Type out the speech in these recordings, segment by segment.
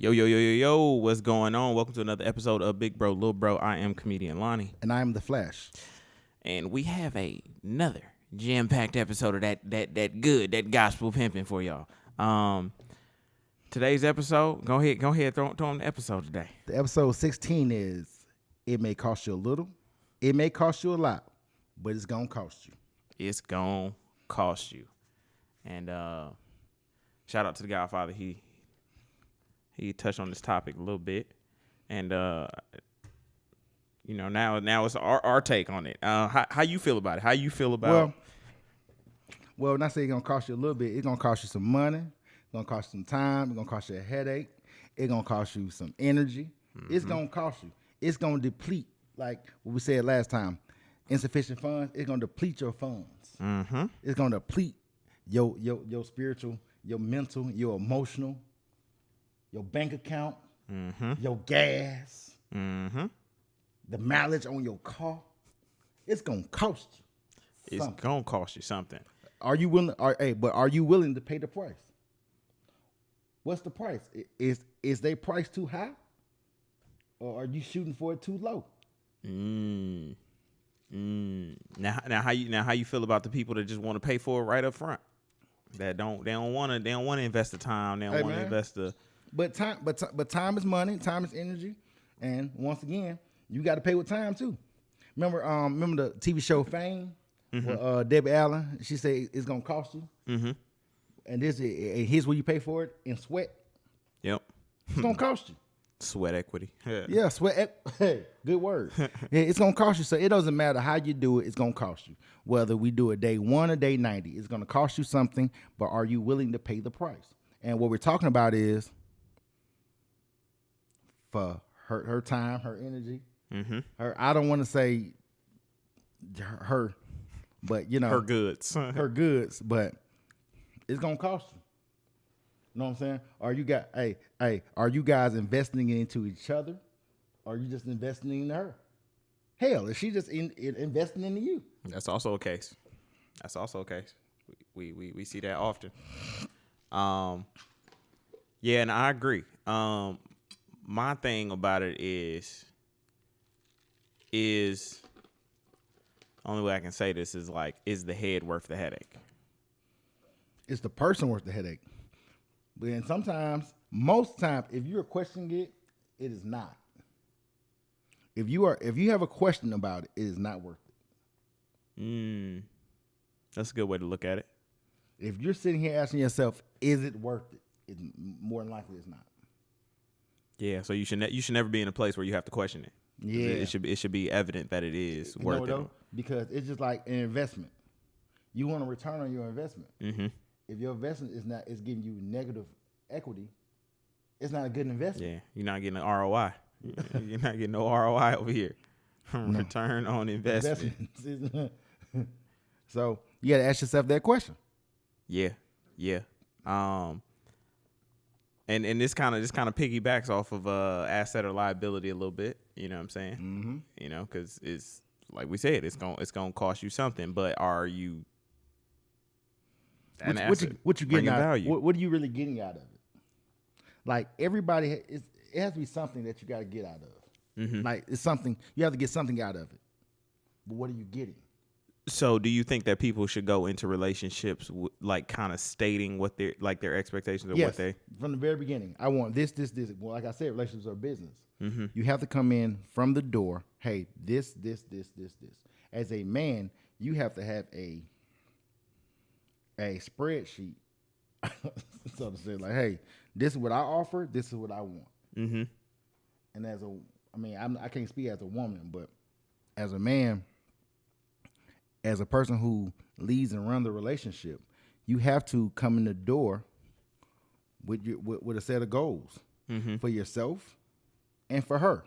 Yo, yo, yo, yo, yo, what's going on? Welcome to another episode of Big Bro, Lil Bro. I am comedian Lonnie. And I am the Flash. And we have another jam-packed episode of that gospel pimping for y'all. Today's episode, go ahead, throw on the episode today. The episode 16 is, it may cost you a little, it may cost you a lot, but it's going to cost you. It's going to cost you. And shout out to the Godfather. He touched on this topic a little bit, and now it's our take on it. How you feel about it? How you feel about? Well, when I say it's gonna cost you a little bit, it's gonna cost you some money, it's gonna cost you some time, it's gonna cost you a headache, it's gonna cost you some energy. Mm-hmm. It's gonna cost you. It's gonna deplete, like what we said last time. Insufficient funds. It's gonna deplete your funds. Mm-hmm. It's gonna deplete your spiritual, your mental, your emotional. Your bank account, your gas, the mileage on your car, it's gonna cost you. It's gonna cost you something. Are you willing? But are you willing to pay the price? What's the price? Is their price too high, or are you shooting for it too low? Now how you feel about the people that just want to pay for it right up front? That don't want to invest the time. They don't want to invest the. But time is money. Time is energy, and once again, you got to pay with time too. Remember the TV show Fame, where Debbie Allen, she said it's gonna cost you, and here's where you pay for it in sweat. Yep, it's gonna cost you. Sweat equity. Yeah, sweat. Hey, good word. Yeah, it's gonna cost you. So it doesn't matter how you do it. It's gonna cost you. Whether we do it day 1 or day 90, it's gonna cost you something. But are you willing to pay the price? And what we're talking about is. For her time, her energy, her. I don't want to say her, but her goods, her goods. But it's gonna cost you. You know what I'm saying? Are you guys investing into each other, or are you just investing in her? Hell, is she just investing into you? That's also a case. We see that often. Yeah, and I agree. My thing about it is only way I can say this is like, is the head worth the headache? It's the person worth the headache. But sometimes, most times, if you're questioning it, it is not. If you have a question about it, it is not worth it. That's a good way to look at it. If you're sitting here asking yourself, is it worth it? More than likely it's not. Yeah, so you should never be in a place where you have to question it. Yeah, it should be evident that it is worth it. Because it's just like an investment. You want a return on your investment. Mm-hmm. If your investment is giving you negative equity, it's not a good investment. Yeah, you're not getting an ROI. You're not getting no ROI over here. Return on investment. So you got to ask yourself that question. Yeah. And this kind of piggybacks off of asset or liability a little bit. You know what I'm saying? Mm-hmm. Because it's like we said, it's gonna cost you something. But are you? What you getting out? Value? What are you really getting out of it? Like everybody, it has to be something that you got to get out of. Mm-hmm. Like it's something you have to get something out of it. But what are you getting? So, do you think that people should go into relationships like kind of stating what their expectations are? Yes, what they from the very beginning. I want this. Well, like I said, relationships are business. Mm-hmm. You have to come in from the door. Hey, this. As a man, you have to have a spreadsheet, so to say. Like, hey, this is what I offer. This is what I want. Mm-hmm. And I can't speak as a woman, but as a man. As a person who leads and runs the relationship, you have to come in the door with a set of goals for yourself and for her.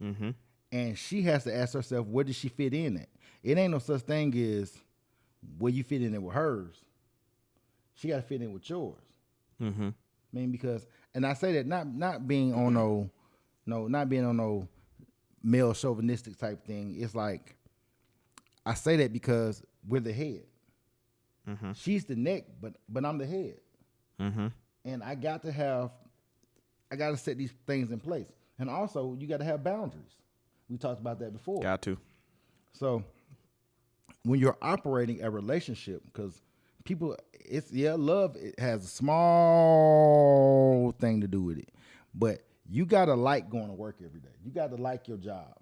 Mm-hmm. And she has to ask herself, where does she fit in at? It ain't no such thing as where you fit in it with hers. She got to fit in with yours. Mm-hmm. I mean, because, and I say that not being on no male chauvinistic type thing. It's like, I say that because we're the head. Mm-hmm. She's the neck, but I'm the head. Mm-hmm. And I got to have I got to set these things in place. And also, you got to have boundaries. We talked about that before. Got to. So when you're operating a relationship, because love it has a small thing to do with it, but you got to like going to work every day. You got to like your job.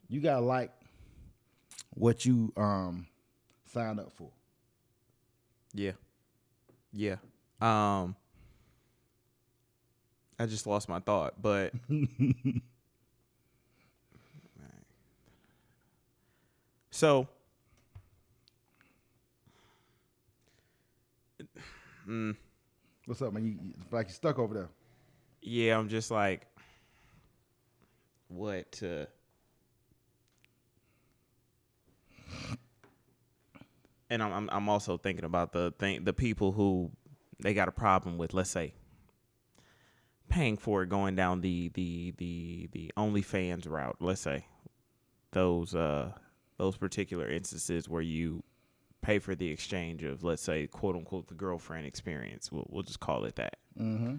You got to like what you signed up for. Yeah. I just lost my thought, but so what's up, man? You like you stuck over there? Yeah, I'm just like, what? And I'm also thinking about the people who they got a problem with, let's say, paying for it, going down the OnlyFans route. Let's say those particular instances where you pay for the exchange of, let's say, quote unquote, the girlfriend experience. We'll just call it that. Mm-hmm.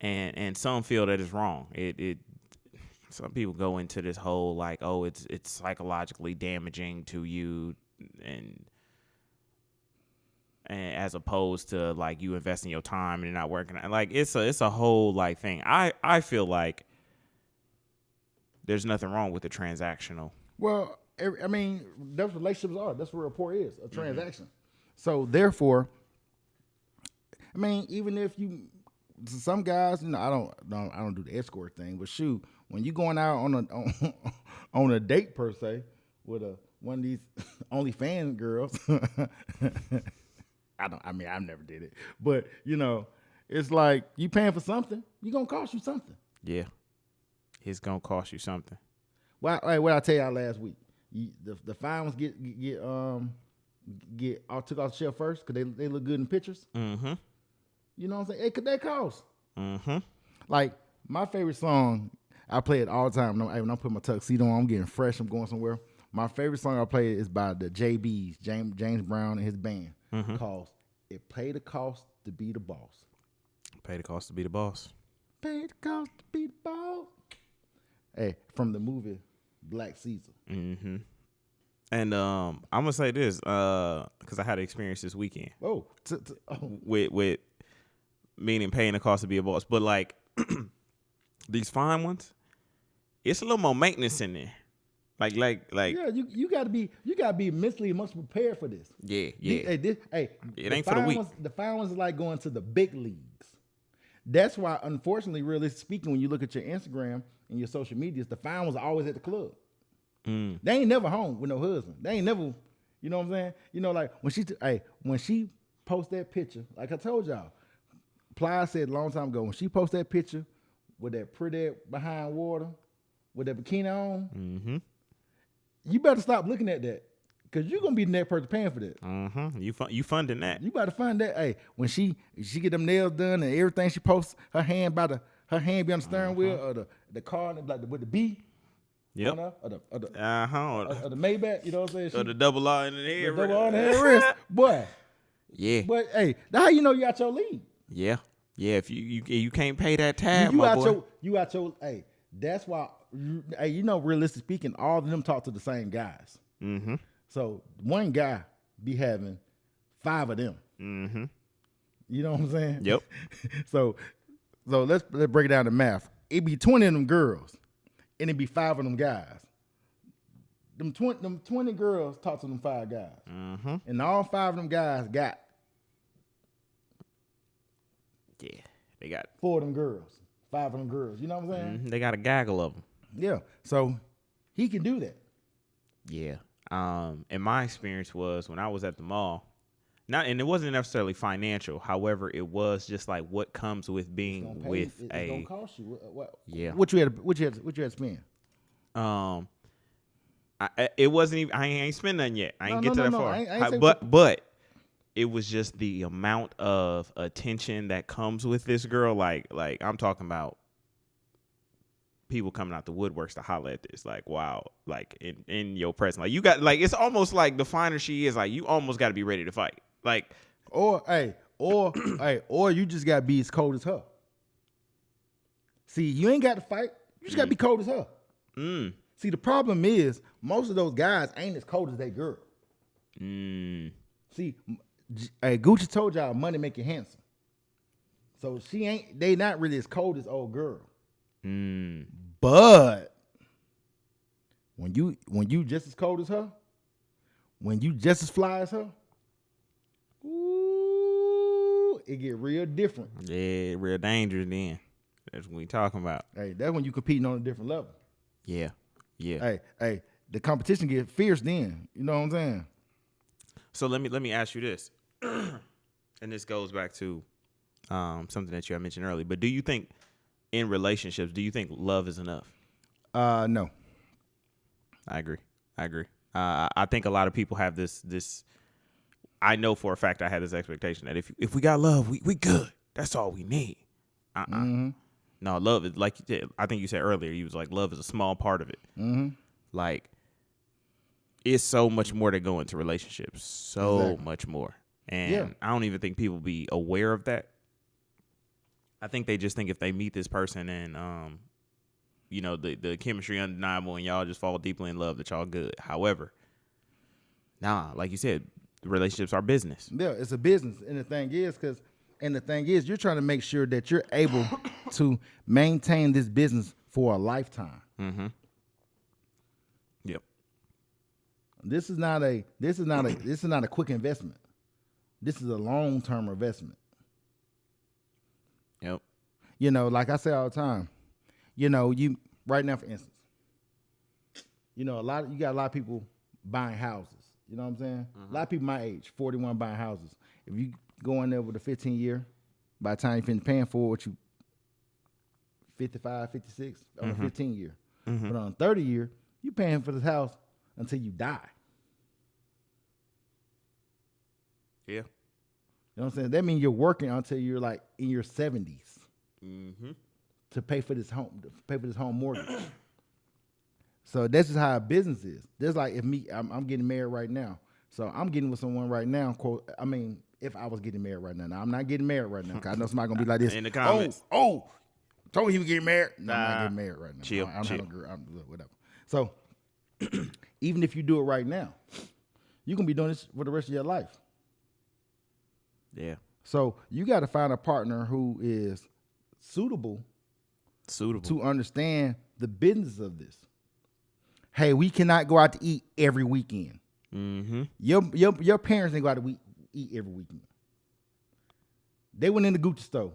And some feel that it's wrong. Some people go into this whole like, oh, it's psychologically damaging to you, and as opposed to like you investing your time and not working. Like it's a whole like thing. I feel like there's nothing wrong with the transactional. Well, I mean, that's what relationships are. That's what a rapport is, a transaction. Mm-hmm. So therefore, I mean, even if some guys, I don't do the escort thing, but shoot, when you going out on a date per se with one of these OnlyFans girls, I've never did it, but it's like you paying for something, you gonna cost you something. Yeah, it's gonna cost you something. Well, what I tell y'all last week, the fine ones get took off the shelf first because they look good in pictures. Mm-hmm. You know what I'm saying? It could that cost. Mm-hmm. Like my favorite song, I play it all the time. When I put my tuxedo on, I'm getting fresh. I'm going somewhere. My favorite song I play is by the JBs, James Brown and his band, called "It Pay the Cost to Be the Boss." Pay the cost to be the boss. Pay the cost to be the boss. Hey, from the movie Black Caesar. Mm-hmm. And I'm gonna say this because I had an experience this weekend. With meaning paying the cost to be a boss, but like these fine ones, it's a little more maintenance in there. Like yeah, you gotta be mentally much prepared for this. Yeah. It ain't for the weak. The fine ones are like going to the big leagues. That's why, unfortunately, realistically speaking, when you look at your Instagram and your social medias, the fine ones are always at the club. Mm. They ain't never home with no husband. They ain't never, you know what I'm saying? Like when she posts that picture, like I told y'all, Ply said a long time ago, when she posts that picture with that pretty behind water, with that bikini on, you better stop looking at that, because you're gonna be the next person paying for that. You funding that? You better fund that. Hey, when she get them nails done and everything, she posts her hand be on the steering wheel or the car with the B. Yep. Or the Maybach. You know what I'm saying? Or the double R in the head. Double R in the head wrist, boy. Yeah. But hey, that's how you know you got your lead. Yeah. If you can't pay that tab, my boy. You got your. Hey, that's why. Hey, realistically speaking, all of them talk to the same guys. Mm-hmm. So one guy be having 5 of them. Mm-hmm. You know what I'm saying? Yep. So let's break it down to math. It be 20 of them girls, and it be 5 of them guys. Them 20 girls talk to them 5 guys, and all 5 of them guys got. Yeah, they got 4 of them girls, 5 of them girls. You know what I'm saying? They got a gaggle of them. Yeah, so he can do that. Yeah. And my experience was when I was at the mall, and it wasn't necessarily financial. However, it was just like what comes with being with it's gonna cost you. What? Yeah. What you had to spend? It wasn't even. I ain't spend nothing yet. I ain't get to that far. I ain't but it was just the amount of attention that comes with this girl. Like I'm talking about people coming out the woodworks to holler at this. Like, wow, like in your presence. Like you got, like, it's almost like the finer she is, like you almost got to be ready to fight. Like, or you just got to be as cold as her. See, you ain't got to fight. You just got to be cold as her. See, the problem is most of those guys ain't as cold as they girl. See, Gucci told y'all money make you handsome. So they not really as cold as old girl. But when you just as cold as her, when you just as fly as her, ooh, it get real different. Yeah, real dangerous then. That's what we talking about. Hey, that's when you competing on a different level. Yeah. Hey, the competition get fierce then. You know what I'm saying? So let me ask you this, and this goes back to something that you had mentioned earlier. But do you think in relationships, do you think love is enough? No. I agree. I think a lot of people have this. I know for a fact I had this expectation that if we got love, we good. That's all we need. No, love is like you said. I think you said earlier. You was like, love is a small part of it. Like, it's so much more to go into relationships. So much more. And I don't even think people be aware of that. I think they just think if they meet this person and the chemistry undeniable and y'all just fall deeply in love that y'all good. However, nah, like you said, relationships are business. Yeah, it's a business. And the thing is, you're trying to make sure that you're able to maintain this business for a lifetime. Yep. This is not a quick investment. This is a long-term investment. Yep. Like I say all the time, you right now, for instance, you got a lot of people buying houses. You know what I'm saying? A lot of people my age, 41, buying houses. If you go in there with a 15-year, by the time you finish paying for it, you 55, 56 on a 15-year. But on a 30-year, you paying for this house until you die. Yeah. You know what I'm saying? That means you're working until you're like in your 70s to pay for this home mortgage. So that's just how a business is. That's like if I'm getting married right now. So I'm getting with someone right now. Quote, I mean, if I was getting married right now. Now I'm not getting married right now because I know somebody gonna be like this. In the comments. Told he was getting married. No, I'm not getting married right now. Chill. I'm not a girl. Whatever. So even if you do it right now, you can be doing this for the rest of your life. Yeah. So you got to find a partner who is suitable to understand the business of this. Hey, we cannot go out to eat every weekend. Your parents didn't go out to eat every weekend. They went in the Gucci store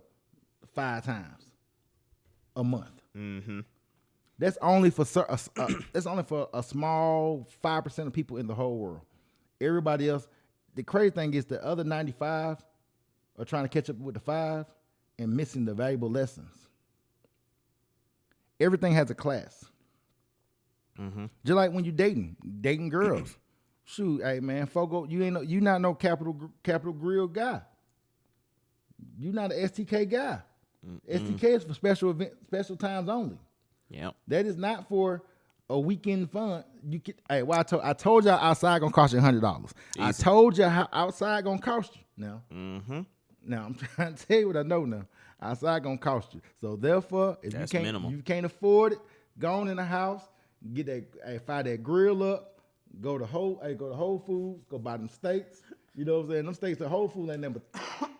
5 times a month. That's only for a small 5% of people in the whole world. Everybody else, the crazy thing is the other 95 are trying to catch up with the 5 and missing the valuable lessons. Everything has a class. Just like when you dating girls. Shoot, hey man, Fogo, you not no Capital Grill guy. You not an STK guy. STK is for special times only. Yep. That is not for a weekend fun. I told y'all outside gonna cost you $100. I told you how outside gonna cost you. Now I'm trying to tell you what I know now. Outside gonna cost you. So therefore, if you can't afford it, go on in the house, get that, fire that grill up, go to Whole Foods, go buy them steaks. You know what I'm saying? Them steaks at Whole Foods ain't number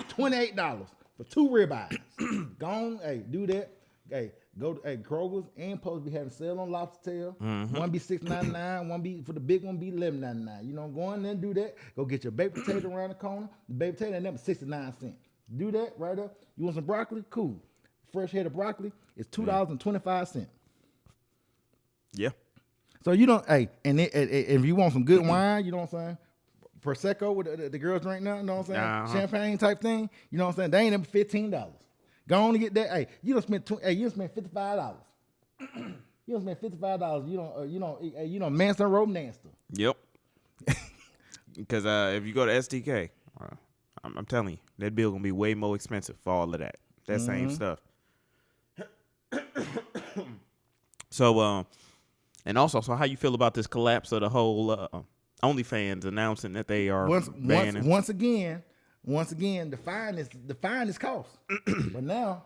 $28 for 2 ribeyes. Go on, do that. Hey, go to Kroger's and supposed to be having sale on lobster tail. One be $6.99, one be for the big one be $11.99. You know, go in there and do that. Go get your baked potato around the corner. The baked potato ain't number 69 cents. Do that right up. You want some broccoli? Cool. Fresh head of broccoli is $2.25. Yeah. So you don't, and if you want some good wine, you know what I'm saying? Prosecco, with the girls drink now, you know what I'm saying? Champagne type thing, you know what I'm saying? They ain't up $15. Go on and get that. Hey, you don't spend $55. You don't spend $55. You don't Manson Road Nanster. Yep. Because if you go to STK, I'm telling you, that bill gonna be way more expensive for all of that. That same stuff. So, and also, how you feel about this collapse of the whole OnlyFans announcing that they are banning? Once again, the fine is cost. But now,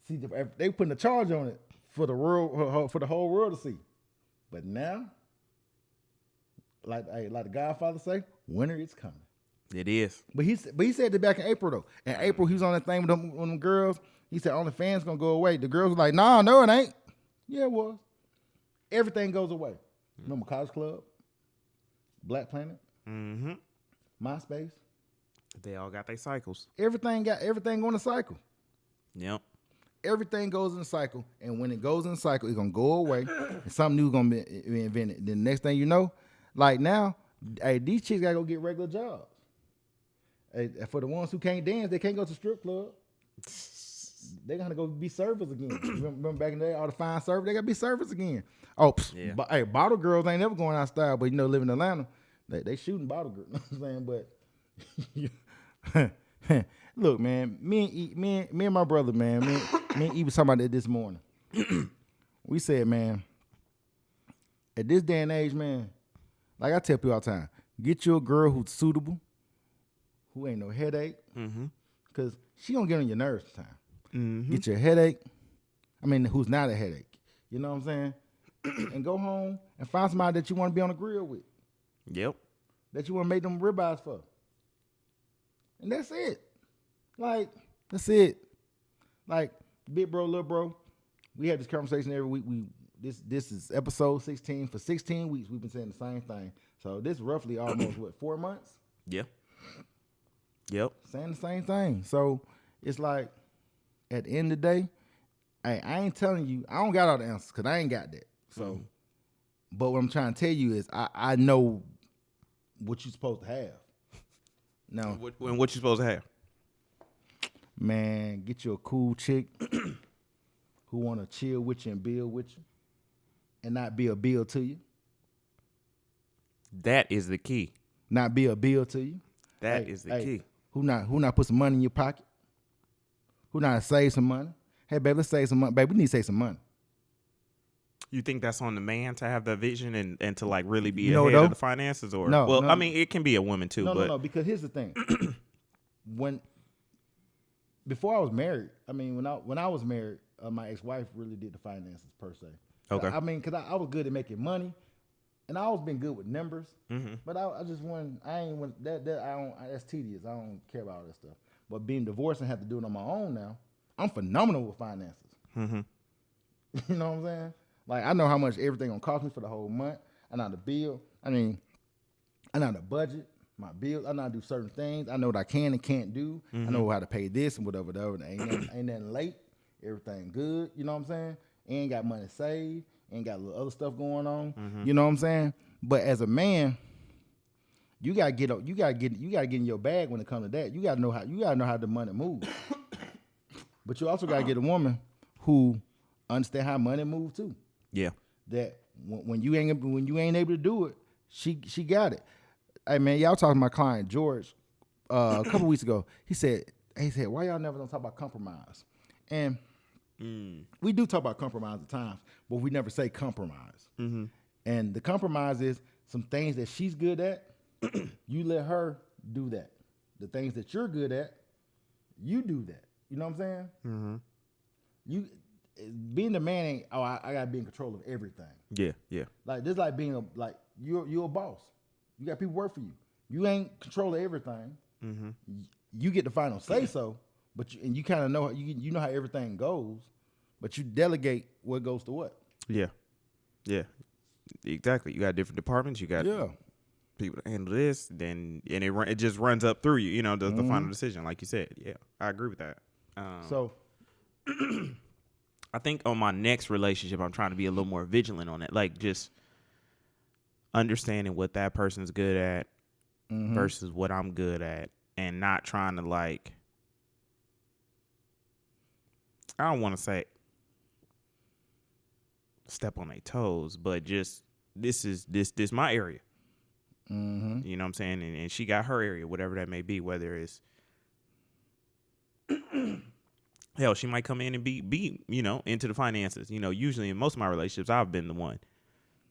See, they putting a charge on it for the world, for the whole world to see. But now, like the Godfather say, winter is coming. It is. But he said that back in April though. In April, he was on that thing with them girls. He said OnlyFans gonna go away. The girls were like, "Nah, no, it ain't." Yeah, it was. Everything goes away. Remember College Club, Black Planet, Mm-hmm. MySpace. They all got their cycles. Everything going a cycle. Yep. Everything goes in a cycle, and when it goes in a cycle, it's gonna go away, and something new gonna be invented. Then the next thing you know, like now, hey, these chicks gotta go get regular jobs. Hey, for the ones who can't dance, they can't go to strip club. They gotta go be servers again. Remember back in the day, all the fine servers, they gotta be servers again. Oh, yeah. Hey, bottle girls ain't never going out style, but living in Atlanta, they shooting bottle girls. You know what I'm saying? But look, man, me and my brother, man, me and E was talking about that this morning. We said, man, at this day and age, man, like I tell people all the time, get you a girl who's suitable, who ain't no headache, because she gonna get on your nerves sometimes. Get you a headache. I mean, who's not a headache. You know what I'm saying? And go home and find somebody that you want to be on the grill with. Yep. That you want to make them ribeyes for. And that's it. Like, that's it. Like, big bro, little bro, we had this conversation every week. This is episode 16. For 16 weeks, we've been saying the same thing. So this roughly almost, 4 months? Yeah. Yep. Saying the same thing. So it's like, at the end of the day, I ain't telling you, I don't got all the answers because I ain't got that. So, but what I'm trying to tell you is I know what you're supposed to have. Now, what you supposed to have? Man, get you a cool chick who want to chill with you and build with you and not be a bill to you. That is the key. Not be a bill to you. That is the key. Who not put some money in your pocket? Who not save some money? Hey, babe, let's save some money. Babe, we need to save some money. You think that's on the man to have the vision and to like really be ahead of the finances, or no? I mean, it can be a woman too. No. Because here's the thing: before I was married, I mean, when I was married, my ex-wife really did the finances per se. Okay. I mean, because I was good at making money, and I always been good with numbers. But I just want I ain't want that I don't. That's tedious. I don't care about all that stuff. But being divorced and have to do it on my own now, I'm phenomenal with finances. You know what I'm saying? Like, I know how much everything gonna cost me for the whole month. I know how to bill. I mean, I know how to budget my bills. I know how to do certain things. I know what I can and can't do. I know how to pay this and whatever. Ain't nothing late. Everything good. You know what I'm saying? Ain't got money saved. Ain't got a little other stuff going on. You know what I'm saying? But as a man, you gotta get in your bag when it comes to that. You gotta know how the money moves. But you also gotta get a woman who understand how money moves too. Yeah. That when you ain't able to do it, she got it. Hey man, y'all talking to my client George a couple weeks ago. He said, why y'all never don't talk about compromise? And we do talk about compromise at times, but we never say compromise. And the compromise is some things that she's good at, you let her do that. The things that you're good at, you do that. You know what I'm saying? You being the man ain't. Oh, I gotta be in control of everything. Yeah. Like this, like being you're a boss. You got people work for you. You ain't control of everything. You get the final say so, but you kind of know you know how everything goes, but you delegate what goes to what. Yeah. Exactly. You got different departments. You got people to handle this. Then it just runs up through you. You know the final decision, like you said. Yeah, I agree with that. So. I think on my next relationship, I'm trying to be a little more vigilant on it. Like just understanding what that person's good at versus what I'm good at, and not trying to like, I don't want to say step on their toes, but just this my area. You know what I'm saying? And she got her area, whatever that may be, whether it's hell, she might come in and be into the finances. You know, usually in most of my relationships, I've been the one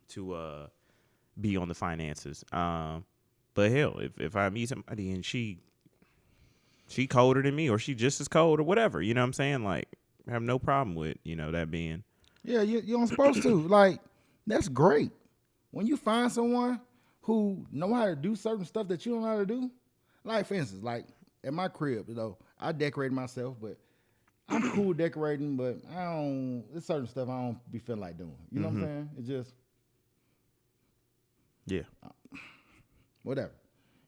to be on the finances. But hell, if I meet somebody and she colder than me, or she just as cold or whatever, you know what I'm saying? Like, have no problem with, you know, that being. Yeah, you don't supposed to. Like, that's great. When you find someone who know how to do certain stuff that you don't know how to do, like for instance, like at my crib, you know, I decorate myself, but I'm cool decorating, but there's certain stuff I don't be feeling like doing. You know what I'm saying? It just, Yeah. whatever.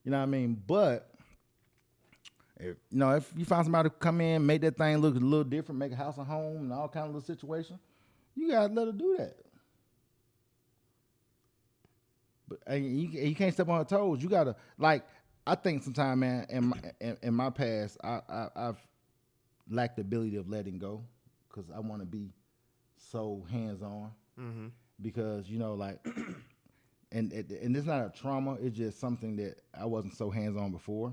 You know what I mean? But, if you find somebody to come in, make that thing look a little different, make a house a home and all kind of little situation, you got to let her do that. But you can't step on her toes. You got to, like, I think sometimes, man, in my past, I've lacked the ability of letting go because I want to be so hands-on. Mm-hmm. Because, you know, like, and it's not a trauma. It's just something that I wasn't so hands-on before.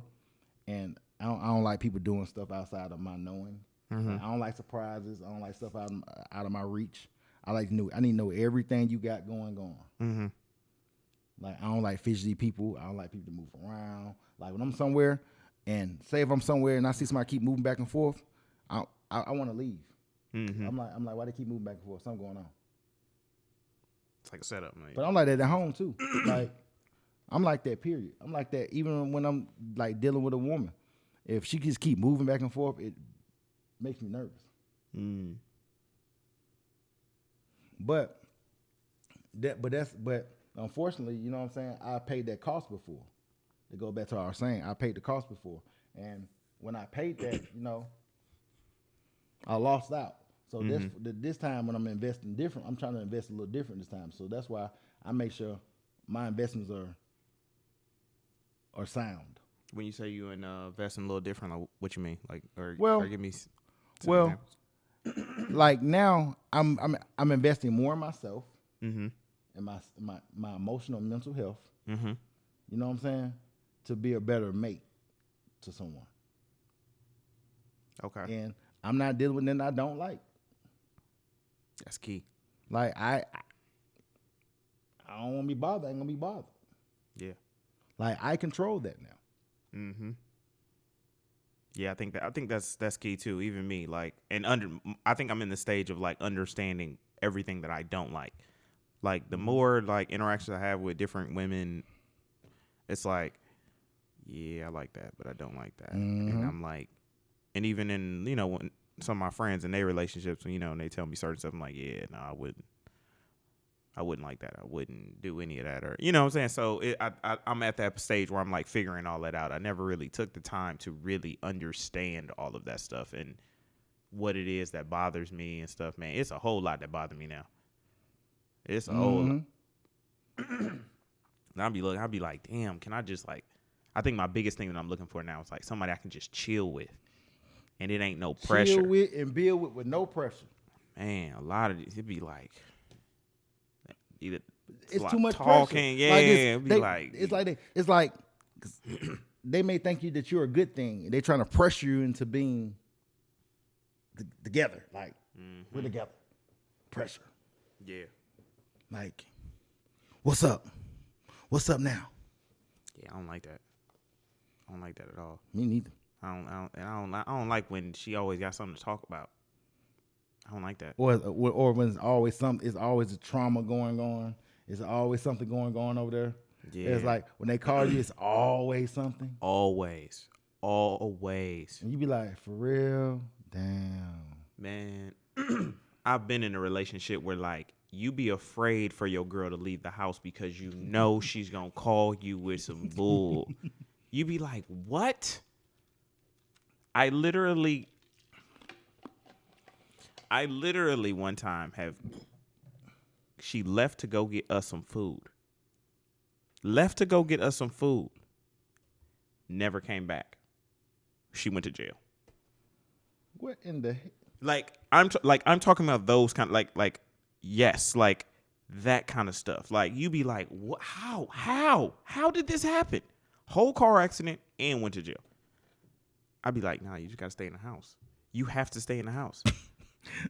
And I don't like people doing stuff outside of my knowing. Mm-hmm. Like, I don't like surprises. I don't like stuff out of my reach. I need to know everything you got going on. Mm-hmm. Like, I don't like fidgety people. I don't like people to move around. Like, when I'm somewhere, and say if I'm somewhere and I see somebody keep moving back and forth, I want to leave. Mm-hmm. I'm like, why they keep moving back and forth? Something going on. It's like a setup, man. But I'm like that at home too. Like, I'm like that. Period. I'm like that even when I'm like dealing with a woman. If she just keep moving back and forth, it makes me nervous. Mm. But unfortunately, you know what I'm saying, I paid that cost before. To go back to what I was saying, I paid the cost before. And when I paid that, you know, I lost out. So this time when I'm investing different, I'm trying to invest a little different this time. So that's why I make sure my investments are sound. When you say you investing a little different, like, what you mean? Like, or give me some examples. Like now I'm investing more in myself, Mm-hmm. and my emotional and mental health. Mm-hmm. You know what I'm saying? To be a better mate to someone. Okay. And I'm not dealing with nothing I don't like. That's key. Like I don't want to be bothered. I ain't gonna be bothered. Yeah. Like I control that now. Mm-hmm. Yeah, I think that's key too. Even me, like, I think I'm in the stage of like understanding everything that I don't like. Like the more like interactions I have with different women, it's like, yeah, I like that, but I don't like that. And I'm like, and even in, you know, when some of my friends in their relationships, you know, and they tell me certain stuff, I'm like, yeah, no, I wouldn't like that. I wouldn't do any of that, or, you know what I'm saying? So I'm at that stage where I'm like figuring all that out. I never really took the time to really understand all of that stuff and what it is that bothers me and stuff, man. It's a whole lot that bothers me now. It's a whole lot. And I'll be like, damn, can I just like, I think my biggest thing that I'm looking for now is like somebody I can just chill with. And it ain't no pressure. Chill with and build with no pressure. Man, a lot of these, it'd be like, either it's too much talking, pressure. It's like they may think that you're a good thing. They're trying to pressure you into being together. Like, we're together. Pressure. Yeah. Like, what's up? What's up now? Yeah, I don't like that. I don't like that at all. Me neither. I don't like when she always got something to talk about. I don't like that. Or when it's always something. It's always a trauma going on. It's always something going on over there. Yeah. It's like when they call you, it's always something. Always. And you be like, for real? Damn. Man, I've been in a relationship where like you be afraid for your girl to leave the house because you know she's gonna call you with some bull. You be like, what? I literally one time she left to go get us some food. Never came back. She went to jail. What in the like I'm talking about those kind of like yes, like that kind of stuff. Like you be like, what? How did this happen? Whole car accident and went to jail. I'd be like, nah, you just gotta stay in the house. You have to stay in the house.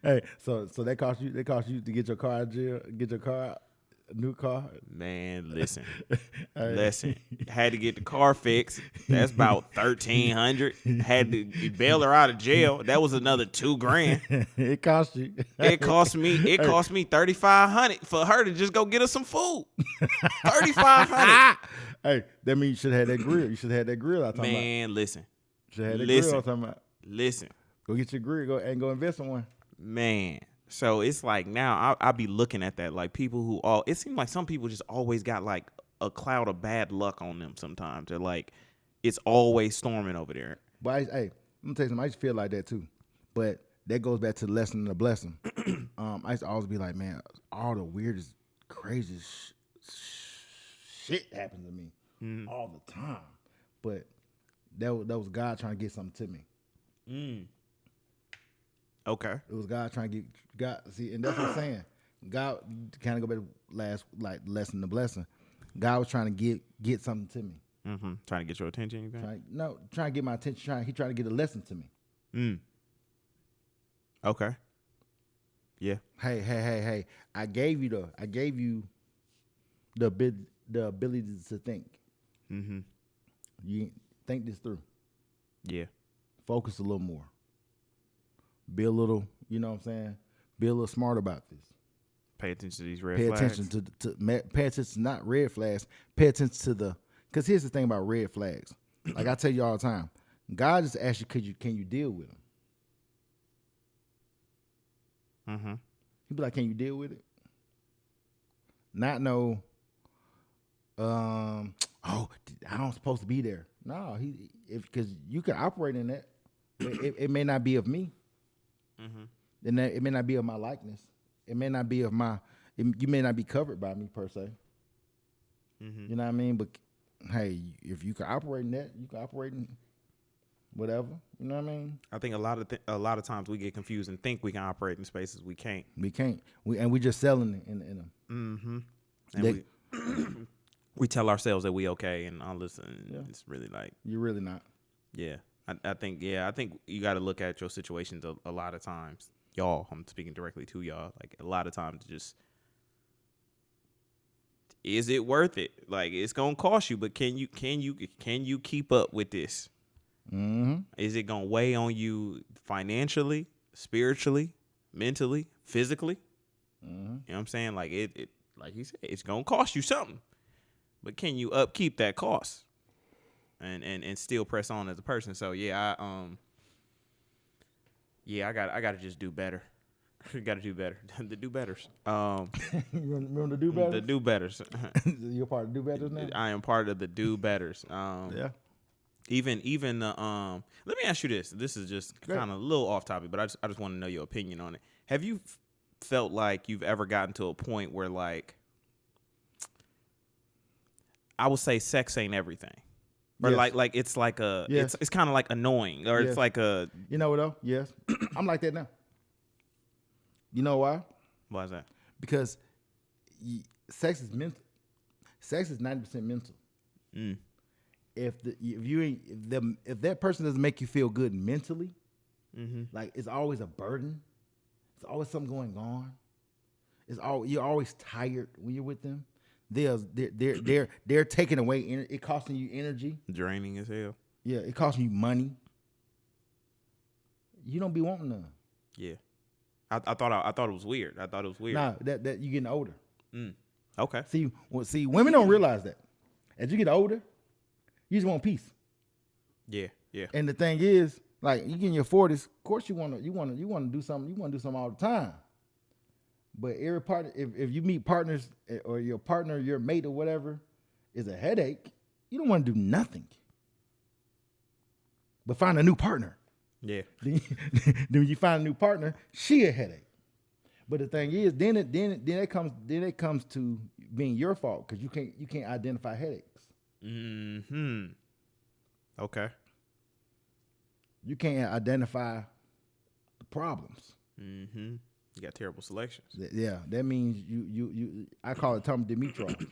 Hey, so they cost you to get your car out of jail, get your car out? A new car. Man, listen. Hey. Listen. Had to get the car fixed. That's about $1,300. Had to bail her out of jail. That was another $2,000. It cost you. It cost me $3,500 for her to just go get us some food. $3,500. Hey, that means you should have had that grill. You should have had that grill. I'm talking about. Man, listen. Should have had that Listen. grill. I'm talking about. Listen. Go get your grill. Go invest in one. Man. So it's like now I be looking at that like people who it seems like some people just always got like a cloud of bad luck on them sometimes. They're like, it's always storming over there. But hey, I'm gonna tell you something. I used to feel like that too. But that goes back to the lesson and the blessing. I used to always be like, man, all the weirdest, craziest shit happens to me all the time. But that was God trying to get something to me. Okay. It was God trying to get God. See, and that's what I'm saying. God kind of go back to last lesson and the blessing. God was trying to get something to me. Mm-hmm. Trying to get your attention. Trying to get my attention. He trying to get a lesson to me. Okay. Yeah. Hey. I gave you the ability to think. Mm-hmm. You think this through. Yeah. Focus a little more. Be a little, you know what I'm saying? Be a little smart about this. Pay attention to these red Pay flags. attention pay attention to not red flags. Pay attention to because here's the thing about red flags. Like I tell you all the time, God just asks you, can you deal with them? Mm-hmm. He be like, can you deal with it? Not no, I don't supposed to be there. No, because you can operate in that. It may not be of me. Mm-hmm. Then it may not be of my likeness. It may not be of you may not be covered by me per se. Mm-hmm. You know what I mean? But hey, if you can operate in that, you can operate in whatever. You know what I mean? I think a lot of times we get confused and think we can operate in spaces we can't. We can't. We just selling in them. Mm-hmm. And we tell ourselves that we okay and all this, and Yeah. it's really like You're really not. yeah. I think you got to look at your situations a lot of times. Y'all, I'm speaking directly to y'all. Like a lot of times, just is it worth it? Like it's gonna cost you, but can you keep up with this? Mm-hmm. Is it gonna weigh on you financially, spiritually, mentally, physically? Mm-hmm. You know what I'm saying? Like it like he said, it's gonna cost you something. But can you upkeep that cost? And still press on as a person. So yeah, I gotta just do better. Gotta do better. The do betters. Remember the do betters? The do betters. You're part of the do betters now? I am part of the do betters. Yeah. Even let me ask you this. This is just kind of a little off topic, but I just want to know your opinion on it. Have you felt like you've ever gotten to a point where like I would say sex ain't everything? Or Yes. like it's like a Yes. it's kind of like annoying, or Yes. it's like a You know what though? Yes. I'm like that now. You know why? why is that? Because sex is mental. Sex is 90% mental. Mm. If that person doesn't make you feel good mentally, Mm-hmm. like it's always a burden. It's always something going on. You're always tired when you're with them. They're taking away it costing you energy. Draining as hell. Yeah, it costing you money. You don't be wanting none. Yeah, I thought it was weird. I thought it was weird. Nah, that you getting older. Okay. See, women don't realize that. As you get older, you just want peace. Yeah. And the thing is, like you get in your 40s, of course you want to do something. You want to do something all the time. But every partner, if you meet partners or your partner, your mate or whatever, is a headache, you don't want to do nothing. But find a new partner. Yeah. Then when you find a new partner, she a headache. But the thing is, then it comes to being your fault because you can't identify headaches. Mm-hmm. Okay. You can't identify the problems. Mm-hmm. You got terrible selections. Yeah, that means you. I call it Thomas Dimitrov.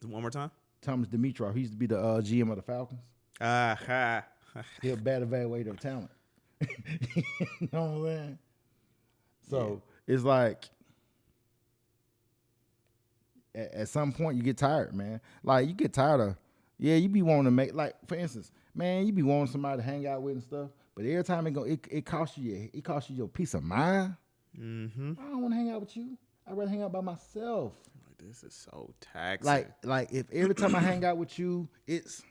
One more time. Thomas Dimitrov. He used to be the GM of the Falcons. Ha. He's a bad evaluator of talent. You know what I'm saying? So it's like at some point you get tired, man. Like you get tired of, yeah, you be wanting to make, like for instance, man, you be wanting somebody to hang out with and stuff, but every time it costs you your peace of mind. Mm-hmm. I don't want to hang out with you. I'd rather hang out by myself. Like, this is so taxing. Like if every time I hang out with you, it's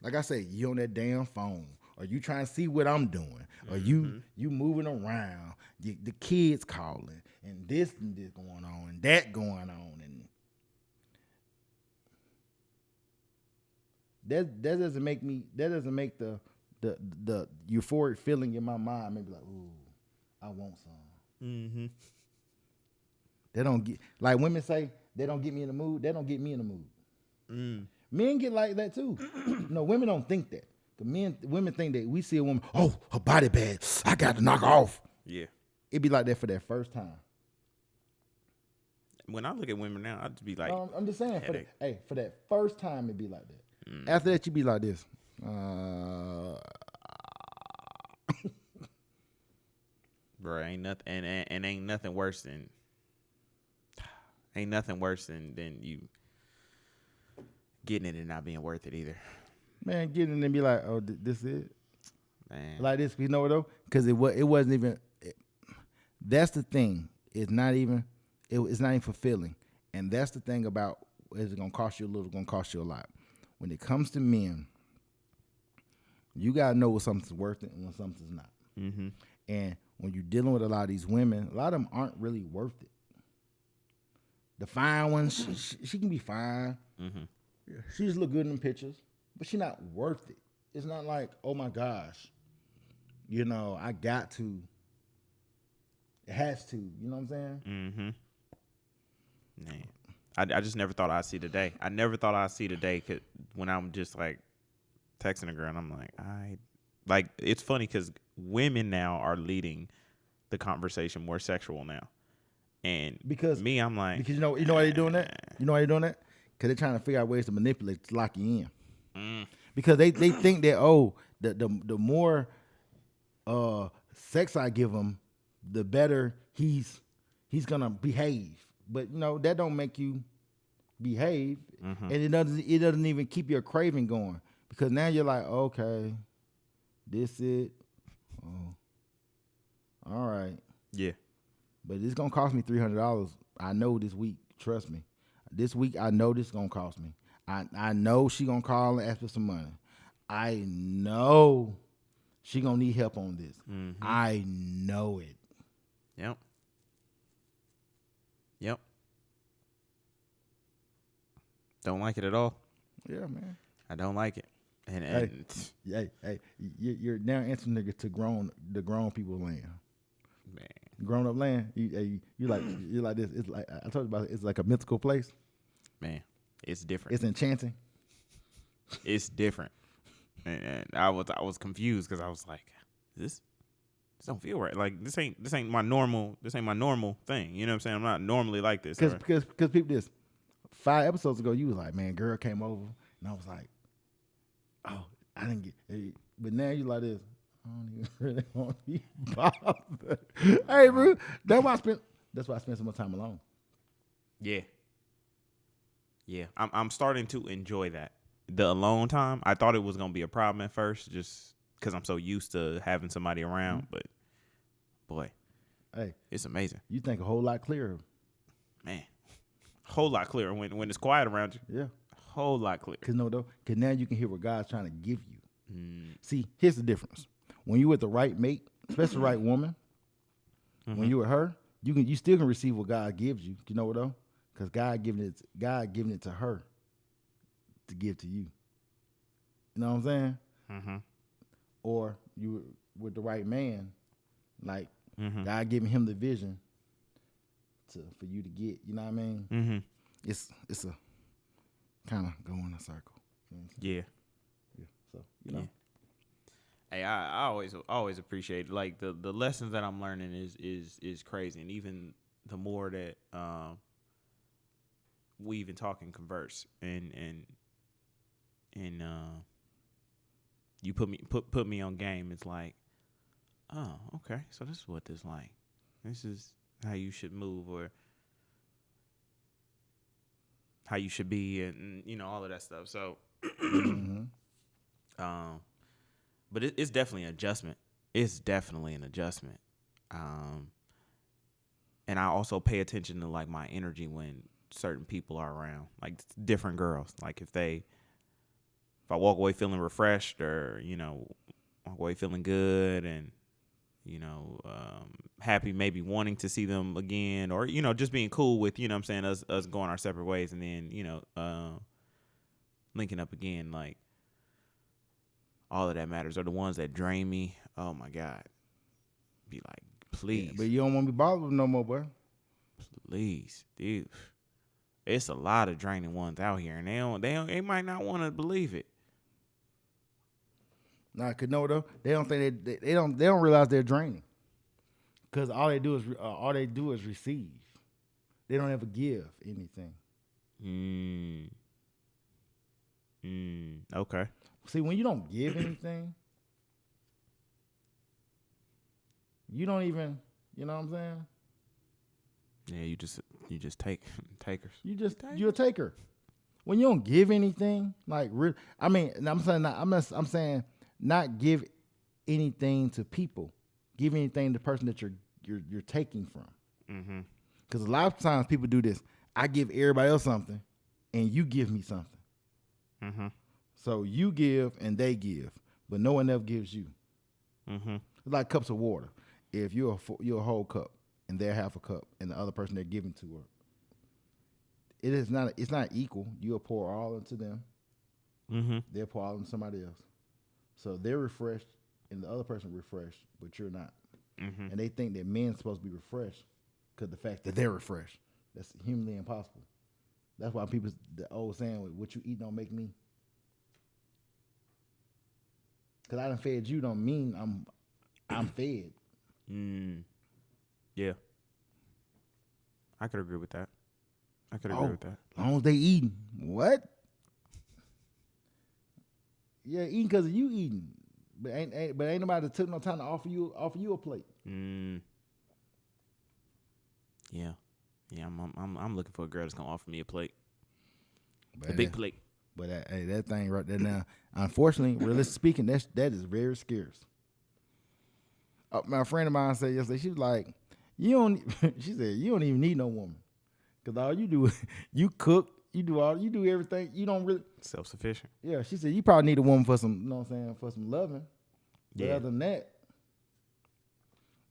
like I say, you on that damn phone, or you trying to see what I'm doing, or you moving around, the kids calling, and this going on, and that going on, and that doesn't make the euphoric feeling in my mind maybe like, ooh, I want some. Mm-hmm. They don't get, like women say, they don't get me in the mood. They don't get me in the mood. Mm. Men get like that too. No, women don't think that. Women think that we see a woman, oh, her body bad, I got to knock her off. Yeah. It be like that for that first time. When I look at women now, I just be like, I'm just saying, for that first time, it be like that. Mm. After that, you be like this. Bro, ain't nothing, and ain't nothing worse than you getting it and not being worth it either. Man, getting it and be like, oh, this is it. Man, Like this, you know what though? Because it wasn't even. That's the thing. It's not even fulfilling, and that's the thing about, is it gonna cost you a little? Gonna cost you a lot. When it comes to men, you gotta know when something's worth it and when something's not. Mm-hmm. And when you're dealing with a lot of these women, a lot of them aren't really worth it. The fine ones, she can be fine. Mm-hmm. Yeah, she just look good in them pictures, but she's not worth it. It's not like, oh my gosh, I got to. It has to, you know what I'm saying? Mm-hmm. Man, I just never thought I'd see the day. I never thought I'd see the day when I'm just like texting a girl and I'm like, it's funny because women now are leading the conversation more sexual now. And because me, I'm like, because you know why they're doing that? You know why they're doing that? Because they're trying to figure out ways to manipulate, to lock you in. Mm. Because they think that, the more sex I give him, the better he's gonna behave. But that don't make you behave, and it doesn't even keep your craving going, because now you're like, okay, this it, oh, all right, yeah. But it's gonna cost me $300. I know this week. Trust me. This week I know this is gonna cost me. I know she gonna call and ask for some money. I know she gonna need help on this. Mm-hmm. I know it. Yep. Don't like it at all. Yeah, man. I don't like it. And hey, you're now answering nigga to the grown people land. Man. Grown up land. You like this. It's like I told you about it. It's like a mythical place. Man, it's different. It's enchanting. It's different. And I was confused because I was like, this don't feel right. Like this ain't my normal thing. You know what I'm saying? I'm not normally like this. Because people, this 5 episodes ago, you was like, man, girl came over, and I was like, oh, I didn't get it. But now you like this. I don't even really want to be bothered. Hey, bro, that's why I spend so much time alone. Yeah. I'm starting to enjoy that. The alone time. I thought it was gonna be a problem at first, just because I'm so used to having somebody around. But boy, hey, it's amazing. You think a whole lot clearer, man. A whole lot clearer when it's quiet around you. Yeah, a whole lot clearer. Because now you can hear what God's trying to give you. See, here's the difference. When you with the right mate, especially the right woman, when you with her, you still can receive what God gives you. You know what though? Because God giving it to her to give to you. You know what I'm saying? Mm-hmm. Or you with the right man, like God giving him the vision for you to get. You know what I mean? Mm-hmm. It's a kind of go in a circle. You know yeah. So Yeah. Hey, I always appreciate like the lessons that I'm learning is crazy, and even the more that we even talk and converse, and you put me on game. It's like, oh, okay, so this is what this like. This is how you should move, or how you should be, and all of that stuff. So, but it's definitely an adjustment. It's definitely an adjustment. And I also pay attention to like my energy when certain people are around, like different girls. Like if I walk away feeling refreshed, or walk away feeling good, and happy, maybe wanting to see them again, or just being cool with what I'm saying, us going our separate ways, and then linking up again, like all of that matters. Or the ones that drain me, oh my God, be like, please. Yeah, but you don't want to be bothered with no more, boy. Please, dude. It's a lot of draining ones out here, and they might not want to believe it. Nah, cause no, though they don't think they don't realize they're draining. Cause all they do is receive. They don't ever give anything. Okay. See, when you don't give anything, you don't even. You know what I'm saying? Yeah, you just takers. You're a taker. When you don't give anything, like I'm saying not give anything to people. Give anything to the person that you're taking from. Mm-hmm. Because a lot of times people do this. I give everybody else something, and you give me something. Mm-hmm. So you give and they give, but no one ever gives you. Mm-hmm. It's like cups of water. If you're a whole cup and they're half a cup, and the other person they're giving to her, it's not equal. You'll pour all into them. Mm-hmm. They'll pour all into somebody else. So they're refreshed, and the other person refreshed, but you're not. Mm-hmm. And they think that men's supposed to be refreshed because the fact that they're refreshed. That's humanly impossible. That's why the old saying, what you eat don't make me. Because I done fed you don't mean I'm fed. Yeah. I could agree with that. Agree with that. As long as they eating. What? Yeah, eating because of you eating. But ain't nobody took no time to offer you a plate. Yeah. Yeah, I'm looking for a girl that's gonna offer me a plate. But a big plate. But that thing right there now, unfortunately, realistically speaking, that is very scarce. My friend of mine said yesterday, she was like, she said, you don't even need no woman. Because all you do is you cook, you do everything. You don't really self-sufficient. Yeah, she said you probably need a woman for some, you know what I'm saying, for some loving. But other than that,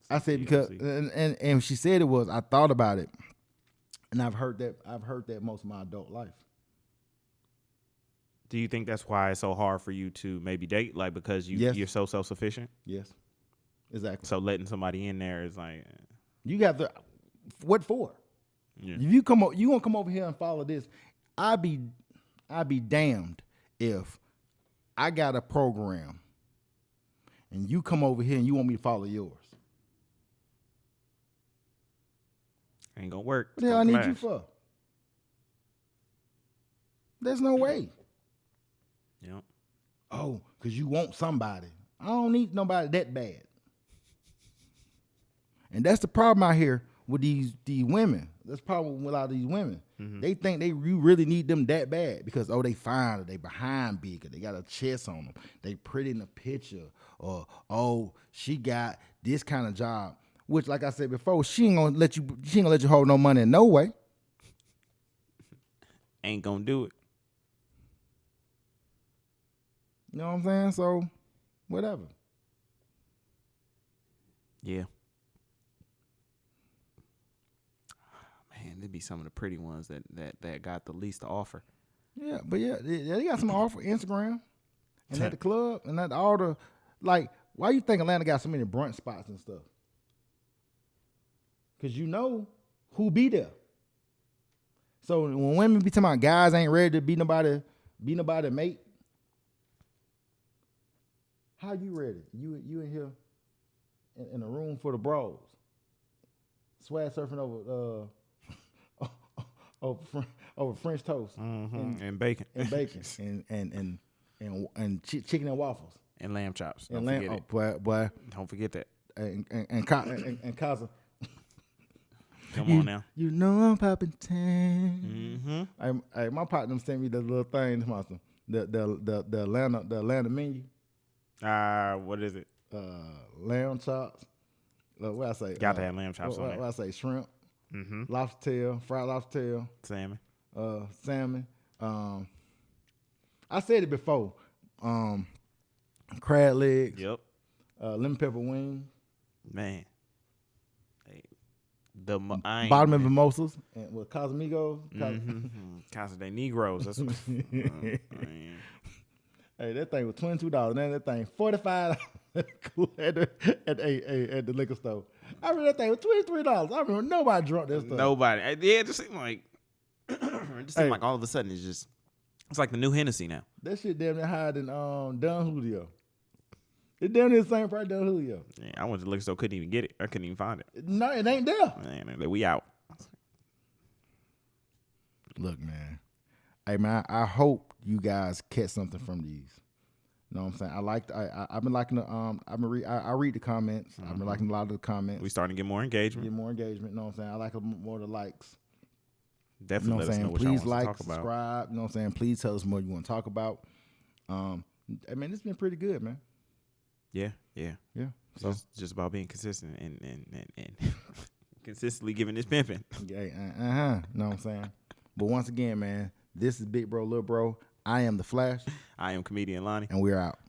I said because and she said I thought about it, and I've heard that most of my adult life. Do you think that's why it's so hard for you to maybe date, like because you're so self-sufficient? Yes, exactly. So letting somebody in there is like you got the what for? Yeah. If you gonna come over here and follow this, I'd be damned if I got a program and you come over here and you want me to follow yours. Ain't gonna work. What the hell I need you for? There's no way. Yep. Oh, because you want somebody. I don't need nobody that bad. And that's the problem out here with these women. That's the problem with a lot of these women. Mm-hmm. They think you really need them that bad because, they fine, or they behind big, or they got a chest on them. They pretty in the picture, or, she got this kind of job. Which, like I said before, she ain't gonna let you hold no money in no way. Ain't gonna do it. You know what I'm saying? So, whatever. Yeah. Man, there'd be some of the pretty ones that got the least to offer. Yeah, but they got some offer Instagram and at the club and at all the, like, why you think Atlanta got so many brunch spots and stuff? Because you know who be there. So when women be talking about guys ain't ready to be nobody mate, how you ready? You in here in a room full of bros, swag surfing over French toast and bacon and chicken and waffles and lamb chops. Don't forget it. Boy, Don't forget that. and casa. Come on now. You know I'm popping 10. Mm-hmm. My partner sent me the little thing. The Atlanta menu. What is it? Lamb chops. What I say? Got to have lamb chops on there. What I say? Shrimp, Mm-hmm. lobster tail, fried lobster tail, Salmon. salmon. I said it before. Crab legs. Yep. Lemon pepper wings. Man. Hey, Bottom of mimosas and with Casamigos. Casa de Negros. That's what. Man. Hey, that thing was $22. Then that thing $45 at the liquor store. I remember that thing was $23. I remember nobody drunk that stuff. Nobody. Yeah, it just seemed like. Like all of a sudden it's like the new Hennessy now. That shit damn near higher than Don Julio. It damn near the same price Don Julio. Yeah, I went to the liquor store, couldn't even get it. I couldn't even find it. No, it ain't there. Man, we out. Look, man. Hey, man, I hope you guys catch something from these. You know what I'm saying? I've been liking the I read the comments. I've been liking a lot of the comments. We starting to get more engagement. You know what I'm saying? I like more of the likes. Definitely, you know what I'm saying? what Please y'all want like, to talk about. subscribe. You know what I'm saying? Please tell us more you want to talk about. I mean, it's been pretty good, man. Yeah. So It's just about being consistent and consistently giving this pimping. yeah, You know what I'm saying? But once again, man, this is Big Bro, Little Bro. I am the Flash. I am comedian Lonnie. And we're out.